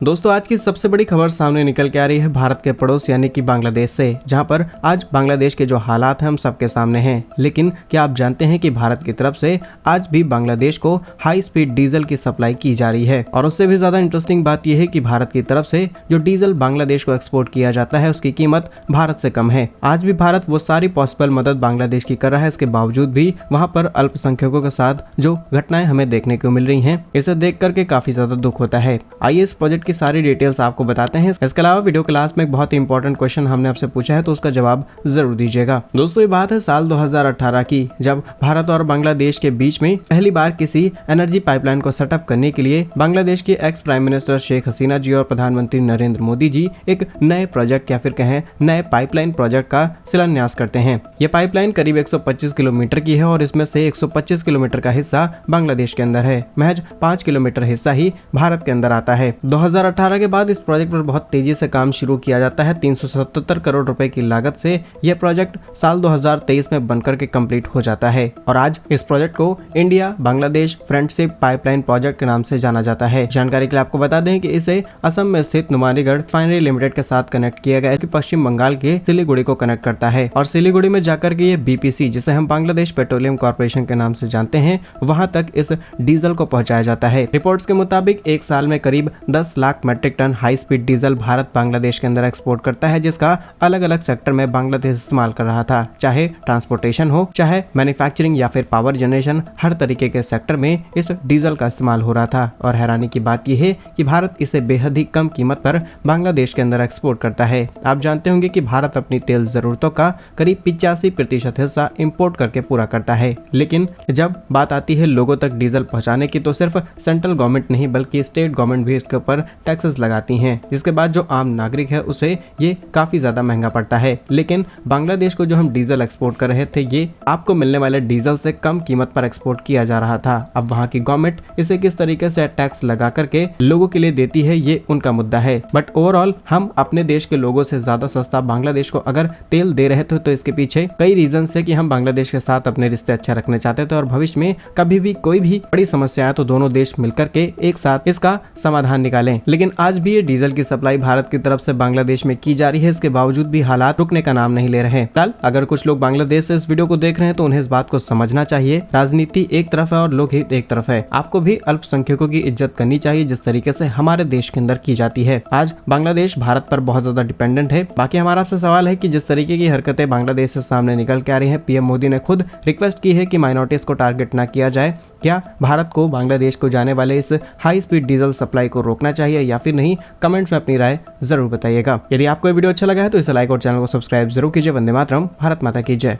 दोस्तों आज की सबसे बड़ी खबर सामने निकल के आ रही है भारत के पड़ोस यानी कि बांग्लादेश से, जहां पर आज बांग्लादेश के जो हालात हैं हम सबके सामने हैं। लेकिन क्या आप जानते हैं कि भारत की तरफ से आज भी बांग्लादेश को हाई स्पीड डीजल की सप्लाई की जा रही है। और उससे भी ज्यादा इंटरेस्टिंग बात यह है कि भारत की तरफ से जो डीजल बांग्लादेश को एक्सपोर्ट किया जाता है उसकी कीमत भारत से कम है। आज भी भारत वो सारी पॉसिबल मदद बांग्लादेश की कर रहा है। इसके बावजूद भी वहाँ पर अल्पसंख्यकों के साथ जो घटनाएं हमें देखने को मिल रही है, इसे देख करके काफी ज्यादा दुख होता है। आइए इस प्रोजेक्ट की सारी डिटेल्स आपको बताते हैं। इसके अलावा वीडियो के लास्ट में एक बहुत ही इंपॉर्टेंट क्वेश्चन हमने आपसे पूछा है, तो उसका जवाब जरूर दीजिएगा। दोस्तों ये बात है साल 2018 की, जब भारत और बांग्लादेश के बीच में पहली बार किसी एनर्जी पाइपलाइन को सेटअप करने के लिए बांग्लादेश के ex prime minister Sheikh Hasina जी और प्रधानमंत्री नरेंद्र मोदी जी एक नए प्रोजेक्ट या फिर कहें नए पाइपलाइन प्रोजेक्ट का शिलान्यास करते हैं। ये पाइपलाइन करीब 125 किलोमीटर की है और इसमें से 125 किलोमीटर का हिस्सा बांग्लादेश के अंदर है, महज 5 किलोमीटर हिस्सा ही भारत के अंदर आता है। 2018 के बाद इस प्रोजेक्ट पर बहुत तेजी से काम शुरू किया जाता है। 377 करोड़ रुपए की लागत से यह प्रोजेक्ट साल 2023 में बनकर के कंप्लीट हो जाता है। और आज इस प्रोजेक्ट को India Bangladesh friendship pipeline project के नाम से जाना जाता है। जानकारी के लिए आपको बता दें कि इसे असम में स्थित नुमालीगढ़ रिफाइनरी लिमिटेड के साथ कनेक्ट किया गया है, कि पश्चिम बंगाल के सिलीगुड़ी को कनेक्ट करता है। और सिलीगुड़ी में जाकर के ये बीपीसी, जिसे हम बांग्लादेश पेट्रोलियम कॉर्पोरेशन के नाम से जानते हैं, वहां तक इस डीजल को पहुंचाया जाता है। रिपोर्ट्स के मुताबिक एक साल में करीब 10 lakh metric ton high speed diesel Bharat Bangladesh के अंदर एक्सपोर्ट करता है, जिसका अलग अलग सेक्टर में बांग्लादेश इस्तेमाल कर रहा था। चाहे ट्रांसपोर्टेशन हो, चाहे मैन्युफैक्चरिंग या फिर पावर जनरेशन, हर तरीके के सेक्टर में इस डीजल का इस्तेमाल हो रहा था। और हैरानी की बात यह है कि भारत इसे बेहद ही कम कीमत पर बांग्लादेश के अंदर एक्सपोर्ट करता है। आप जानते होंगे कि भारत अपनी तेल जरूरतों का करीब 85% हिस्सा इंपोर्ट करके पूरा करता है। लेकिन जब बात आती है लोगों तक डीजल पहुंचाने की, तो सिर्फ सेंट्रल गवर्नमेंट नहीं बल्कि स्टेट गवर्नमेंट भी इसके ऊपर टैक्सेस लगाती हैं, जिसके बाद जो आम नागरिक है उसे ये काफी ज्यादा महंगा पड़ता है। लेकिन बांग्लादेश को जो हम डीजल एक्सपोर्ट कर रहे थे, ये आपको मिलने वाले डीजल से कम कीमत पर एक्सपोर्ट किया जा रहा था। अब वहाँ की गवर्नमेंट इसे किस तरीके से टैक्स लगा करके लोगों के लिए देती है, ये उनका मुद्दा है। बट ओवरऑल हम अपने देश के लोगों से ज्यादा सस्ता बांग्लादेश को अगर तेल दे रहे थे, तो इसके पीछे कई रीजन थे कि हम बांग्लादेश के साथ अपने रिश्ते अच्छे रखने चाहते थे और भविष्य में कभी भी कोई भी बड़ी समस्या है तो दोनों देश मिलकर के एक साथ इसका समाधान निकालें। लेकिन आज भी ये डीजल की सप्लाई भारत की तरफ से बांग्लादेश में की जा रही है। इसके बावजूद भी हालात रुकने का नाम नहीं ले रहे हैं। फिलहाल अगर कुछ लोग बांग्लादेश से इस वीडियो को देख रहे हैं तो उन्हें इस बात को समझना चाहिए, राजनीति एक तरफ है और लोग हित एक तरफ है। आपको भी अल्पसंख्यकों की इज्जत करनी चाहिए, जिस तरीके से हमारे देश के अंदर की जाती है। आज बांग्लादेश भारत पर बहुत ज्यादा डिपेंडेंट है। बाकी हमारा आपसे सवाल है कि जिस तरीके की हरकतें बांग्लादेश से सामने निकल के आ रही है, पीएम मोदी ने खुद रिक्वेस्ट की है कि माइनॉरिटीज को टारगेट ना किया जाए। क्या भारत को बांग्लादेश को जाने वाले इस हाई स्पीड डीजल सप्लाई को रोकना चाहिए या फिर नहीं? कमेंट्स में अपनी राय जरूर बताइएगा। यदि आपको ये वीडियो अच्छा लगा है तो इसे लाइक और चैनल को सब्सक्राइब जरूर कीजिए। वंदे मातरम, भारत माता की जय।